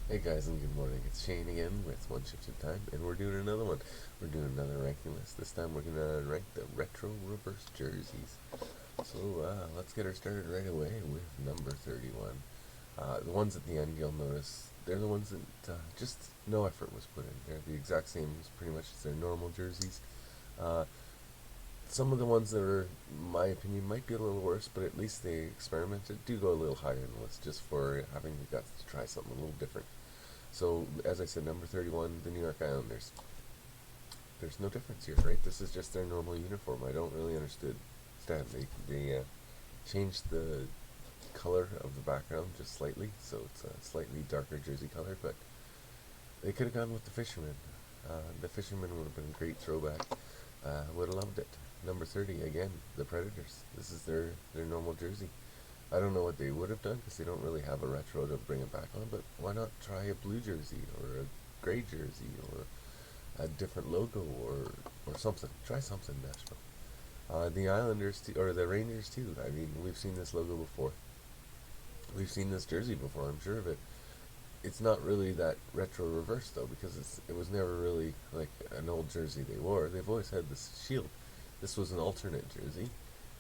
Hey guys, and good morning. It's Shane again with One Shift at a Time, and we're doing another one. We're doing another ranking list. This time we're gonna rank the retro reverse jerseys. So let's get her started right away with number 31. The ones at the end, you'll notice they're the ones that just no effort was put in. They're the exact same, pretty much as their normal jerseys. Uh, some of the ones that are, in my opinion, might be a little worse, but at least they experimented. Do go a little higher in the list just for having the guts to try something a little different. So, as I said, number 31, the New York Islanders. There's no difference here, right? This is just their normal uniform. I don't really understand. They changed the color of the background just slightly, so it's a slightly darker jersey color, but they could have gone with the Fisherman. The Fisherman would have been a great throwback. Would have loved it. Number 30, again, the Predators. This is their normal jersey. I don't know what they would have done because they don't really have a retro to bring it back on, but why not try a blue jersey or a gray jersey or a different logo or something? Try something, Nashville. The Islanders or the Rangers too. I mean, we've seen this logo before. We've seen this jersey before. I'm sure of it. It's not really that retro reverse though because it was never really like an old jersey they wore. They've always had this shield. This was an alternate jersey.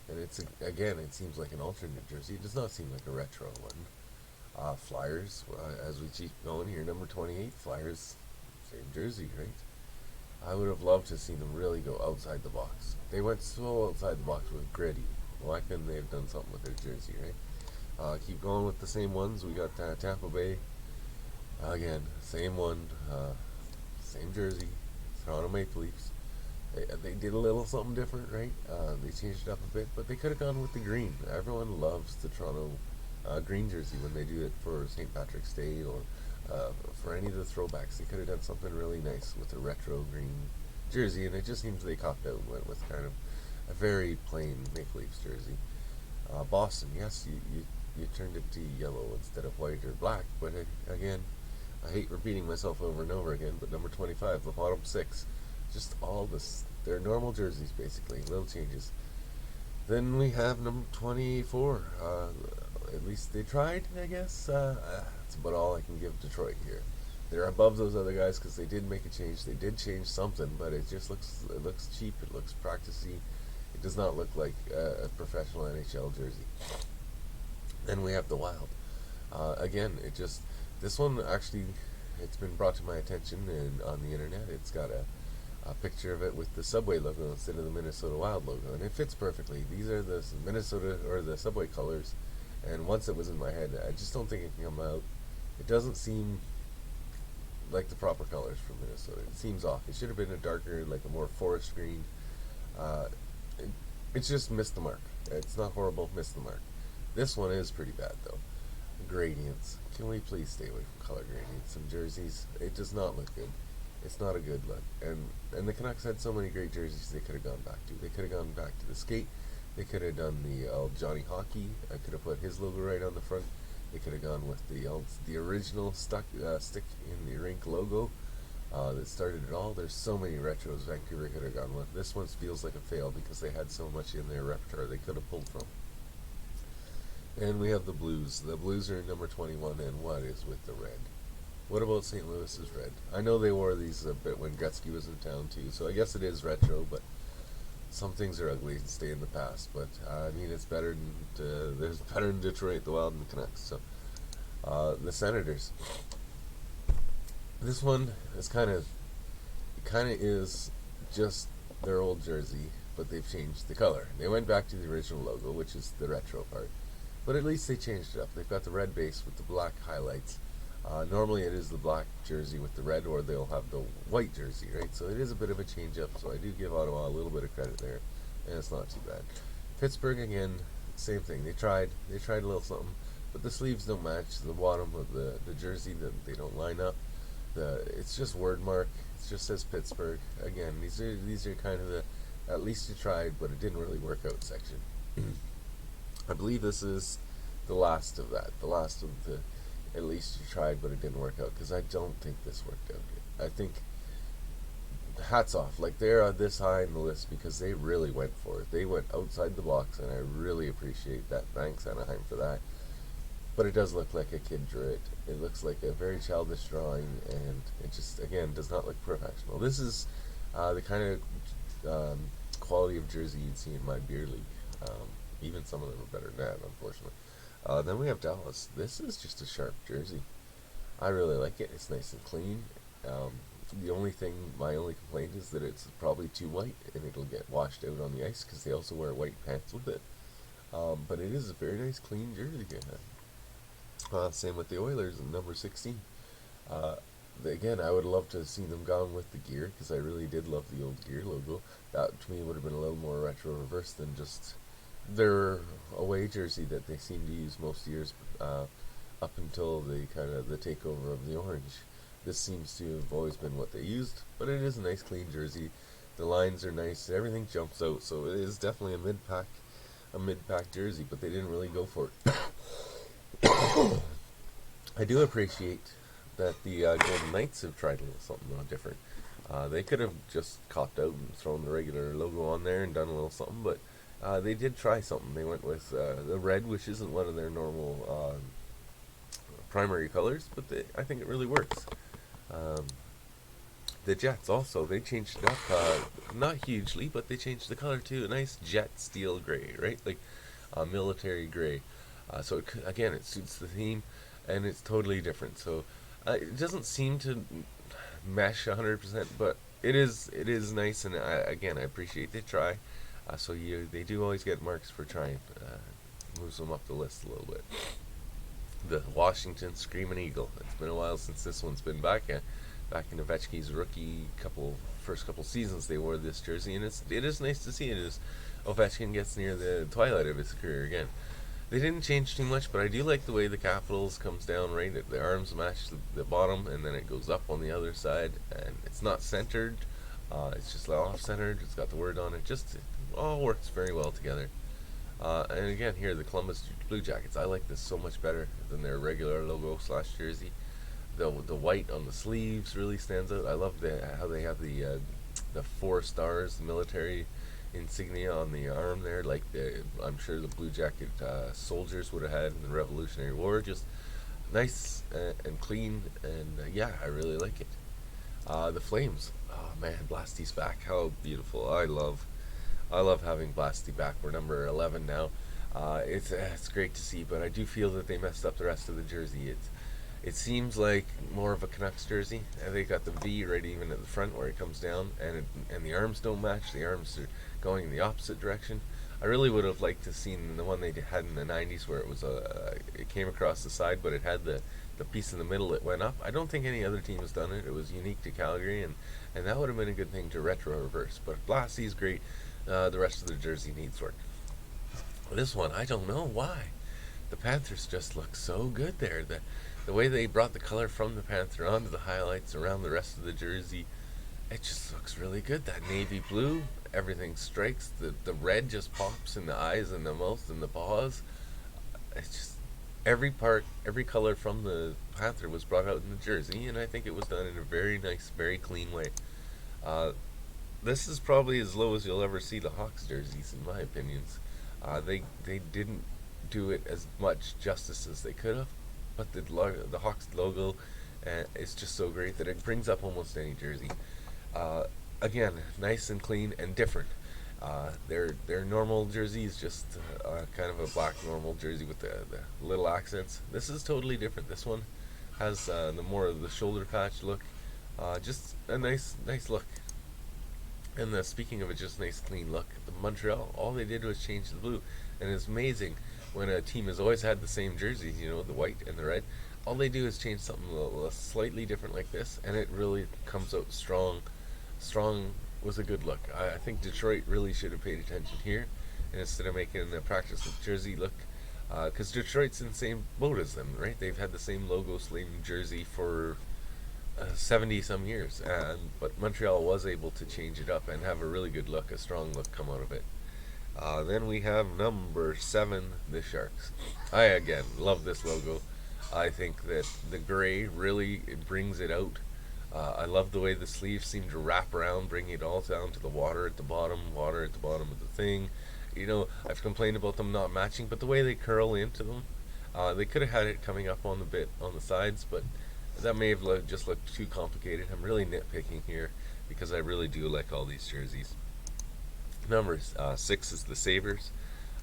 And again, it seems like an alternate jersey. It does not seem like a retro one. Flyers, as we keep going here, number 28, Flyers, same jersey, right? I would have loved to see them really go outside the box. They went so outside the box with Gritty. Why couldn't they have done something with their jersey, right? Keep going with the same ones. We got Tampa Bay. Again, same one, same jersey, Toronto Maple Leafs. They did a little something different, right? They changed it up a bit, but they could have gone with the green. Everyone loves the Toronto green jersey when they do it for St. Patrick's Day or for any of the throwbacks. They could have done something really nice with a retro green jersey, and it just seems they copped out and went with kind of a very plain Maple Leafs jersey. Boston, yes, you turned it to yellow instead of white or black, but again, I hate repeating myself over and over again, but number 25, the bottom six, just all this, their normal jerseys basically, little changes. Then we have number 24. At least they tried, I guess. That's about all I can give Detroit here. They're above those other guys because they did make a change. They did change something, but it just looks cheap. It looks practicey. It does not look like a professional NHL jersey. Then we have the Wild. Again, this one actually, it's been brought to my attention and on the internet. It's got a picture of it with the Subway logo instead of the Minnesota Wild logo, and it fits perfectly. These are the Minnesota or the Subway colors, and once it was in my head, I just don't think it can come out. It doesn't seem like the proper colors for Minnesota. It seems off. It should have been a darker, like a more forest green. It's just missed the mark. It's not horrible, missed the mark. This one is pretty bad though. Gradients. Can we please stay away from color gradients in jerseys? It does not look good. It's not a good look. And the Canucks had so many great jerseys they could have gone back to. They could have gone back to the skate. They could have done the Johnny Hockey. I could have put his logo right on the front. They could have gone with the original stick in the rink logo that started it all. There's so many retros Vancouver could have gone with. This one feels like a fail because they had so much in their repertoire they could have pulled from. And we have the Blues. The Blues are number 21, and what is with the red? What about St. Louis's red? I know they wore these a bit when Gretzky was in town too, so I guess it is retro, but some things are ugly and stay in the past. But I mean, it's better than there's better than Detroit, the Wild, and the Canucks. So the Senators. This one is kind of is just their old jersey, but they've changed the color. They went back to the original logo, which is the retro part, but at least they changed it up. They've got the red base with the black highlights. Normally it is the black jersey with the red, or they'll have the white jersey, right? So it is a bit of a change up, so I do give Ottawa a little bit of credit there, and it's not too bad. Pittsburgh, again, same thing. They tried a little something, but the sleeves don't match the bottom of the jersey. They don't line up. It's just word mark. It just says Pittsburgh. Again, these are kind of the at least you tried, but it didn't really work out section. I believe this is the last of that. The last of the at least you tried, but it didn't work out, because I don't think this worked out. I think hats off. Like, they're this high in the list because they really went for it. They went outside the box, and I really appreciate that. Thanks, Anaheim, for that. but it does look like a kid drew it. It looks like a very childish drawing, and it just, again, does not look professional. This is the kind of quality of jersey you'd see in my beer league. Even some of them are better than that, unfortunately. Then we have Dallas. This is just a sharp jersey. I really like it. It's nice and clean. The only thing, my only complaint is that it's probably too white, and it'll get washed out on the ice because they also wear white pants with it. But it is a very nice, clean jersey. Same with the Oilers in number 16. Again, I would love to see them gone with the gear because I really did love the old gear logo. That to me would have been a little more retro reverse than just their away jersey that they seem to use most years up until the kind of the takeover of the orange. This seems to have always been what they used, but it is a nice clean jersey. The lines are nice, everything jumps out, so it is definitely a mid-pack jersey, but they didn't really go for it. I do appreciate that the Golden Knights have tried a little something different. They could have just copped out and thrown the regular logo on there and done a little something, but they did try something. They went with the red, which isn't one of their normal primary colors, but I think it really works. The Jets also, they changed it up, not hugely, but they changed the color to a nice jet steel gray, right? Like military gray. So again, it suits the theme, and it's totally different. So it doesn't seem to mesh 100%, but it is nice, and again, I appreciate they try. So they do always get marks for trying. Moves them up the list a little bit. The Washington Screaming Eagle. It's been a while since this one's been back. Back in Ovechkin's rookie first couple seasons, they wore this jersey, and it is nice to see it as Ovechkin gets near the twilight of his career again. They didn't change too much, but I do like the way the capitals comes down right. The arms match the bottom, and then it goes up on the other side, and it's not centered. It's just off-centered. It's got the word on it. It all works very well together. And again, here, the Columbus Blue Jackets. I like this so much better than their regular logo / jersey. The white on the sleeves really stands out. I love how they have the 4 stars, the military insignia on the arm there, like I'm sure the Blue Jacket soldiers would have had in the Revolutionary War. Just nice and clean, and yeah, I really like it. The Flames. Oh man, Blasty's back. How beautiful. I love having Blasty back. We're number 11 now. It's great to see, but I do feel that they messed up the rest of the jersey. It seems like more of a Canucks jersey, and they got the V right even at the front where it comes down, and the arms don't match. The arms are going in the opposite direction. I really would have liked to seen the one they had in the 90s where it was it came across the side, but it had the piece in the middle that went up. I don't think any other team has done it. It was unique to Calgary, and that would have been a good thing to retro reverse. But Blasty's great. The rest of the jersey needs work. This one, I don't know why. The Panthers just look so good there. The way they brought the color from the Panther onto the highlights around the rest of the jersey, it just looks really good. That navy blue, everything strikes. The red just pops in the eyes and the mouth and the paws. It's just every color from the Panther was brought out in the jersey, and I think it was done in a very nice, very clean way. This is probably as low as you'll ever see the Hawks jerseys, in my opinions. They didn't do it as much justice as they could have, but the Hawks logo is just so great that it brings up almost any jersey. Again, nice and clean and different. Their normal jersey is just kind of a black normal jersey with the little accents. This is totally different. This one has the more of the shoulder patch look. Just a nice look. And speaking of a just nice clean look, the Montreal, all they did was change the blue, and it's amazing when a team has always had the same jerseys, the white and the red. All they do is change something a little slightly different like this, and it really comes out strong. Strong was a good look. I think Detroit really should have paid attention here, and instead of making the practice with jersey look, because Detroit's in the same boat as them, right? They've had the same logo, same jersey for 70 some years, but Montreal was able to change it up and have a really good look, a strong look come out of it. Then we have number 7, the Sharks. I again love this logo. I think that the gray really brings it out. I love the way the sleeves seem to wrap around, bringing it all down to the water at the bottom of the thing. I've complained about them not matching, but the way they curl into them, They could have had it coming up on the bit on the sides, but that may have just looked too complicated. I'm really nitpicking here because I really do like all these jerseys. Number 6 is the Sabres.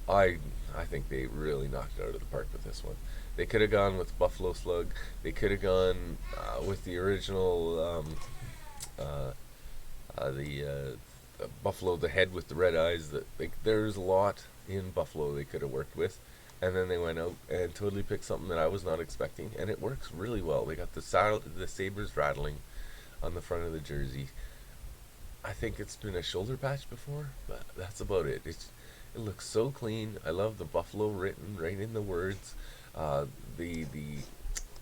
I I think they really knocked it out of the park with this one. They could have gone with Buffalo Slug. They could have gone with the original uh, Buffalo, the head with the red eyes. That there's a lot in Buffalo they could have worked with, and then they went out and totally picked something that I was not expecting, and it works really well. They got the sabers rattling on the front of the jersey. I think it's been a shoulder patch before, but that's about it. It looks so clean. I love the Buffalo written right in the words. Uh, the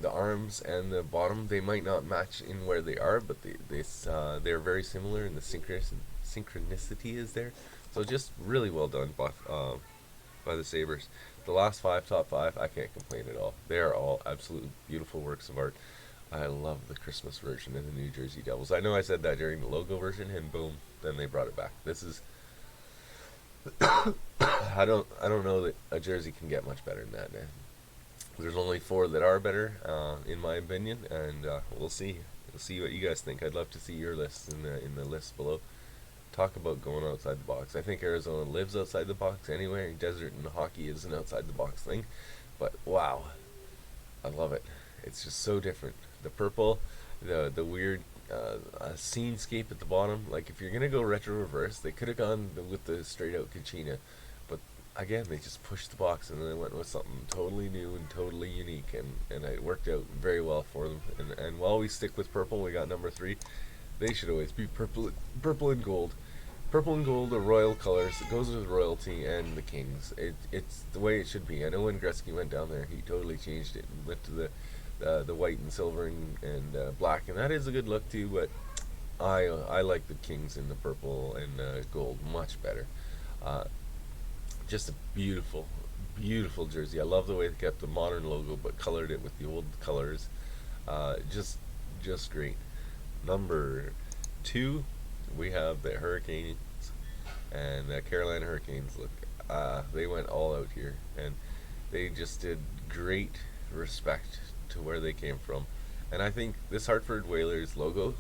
arms and the bottom, they might not match in where they are, but they're very similar, and the synchronicity is there. So just really well done by the Sabres. The last five, top five, I can't complain at all. They are all absolute beautiful works of art. I love the Christmas version of the New Jersey Devils. I know I said that during the logo version, and boom, then they brought it back. This is I don't know that a jersey can get much better than that. Man. There's only four that are better, in my opinion, and we'll see. We'll see what you guys think. I'd love to see your lists in the list below. Talk about going outside the box. I think Arizona lives outside the box anyway. Desert and hockey is an outside the box thing, but wow, I love it. It's just so different. The purple, the weird scenescape at the bottom. Like if you're gonna go retro reverse, they could have gone with the straight out Kachina, but again they just pushed the box and then they went with something totally new and totally unique, and it worked out very well for them. And while we stick with purple, we got number 3. They should always be purple and gold. Purple and gold are royal colors. It goes with royalty and the Kings. It's the way it should be. I know when Gretzky went down there, he totally changed it and went to the white and silver and black, and that is a good look too. But I like the Kings in the purple and gold much better. Uh, just a beautiful, beautiful jersey. I love the way they kept the modern logo but colored it with the old colors. Just great. Number 2, we have the Hurricanes, and the Carolina Hurricanes. Look, they went all out here, and they just did great respect to where they came from. And I think this Hartford Whalers logo,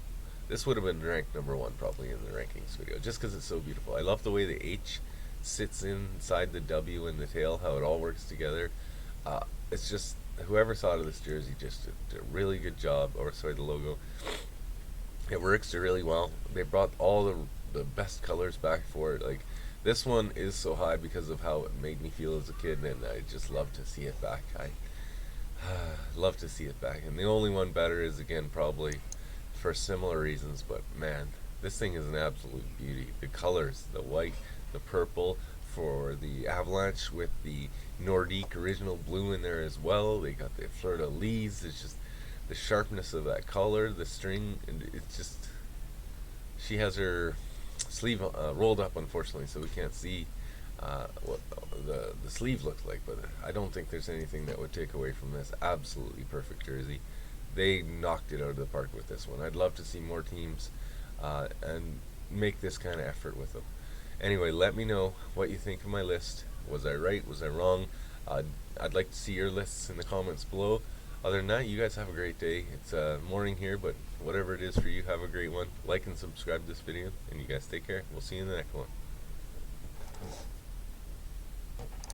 this would have been ranked number 1 probably in the rankings video, just because it's so beautiful. I love the way the H sits inside the W in the tail, how it all works together. It's just, whoever thought of this jersey just did a really good job, or sorry, the logo. It works really well. They brought all the best colors back for it. Like this one is so high because of how it made me feel as a kid, and I just love to see it back. I love to see it back. And the only one better is again probably for similar reasons, but man, this thing is an absolute beauty. The colors, the white, the purple for the Avalanche with the Nordique original blue in there as well. They got the fleur de lis. It's just the sharpness of that color, the string, and it's just, she has her sleeve rolled up unfortunately, so we can't see what the sleeve looks like, but I don't think there's anything that would take away from this absolutely perfect jersey. They knocked it out of the park with this one. I'd love to see more teams and make this kind of effort with them. Anyway, let me know what you think of my list. Was I right? Was I wrong? I'd like to see your lists in the comments below. Other than that, you guys have a great day. It's morning here, but whatever it is for you, have a great one. Like and subscribe to this video, and you guys take care. We'll see you in the next one.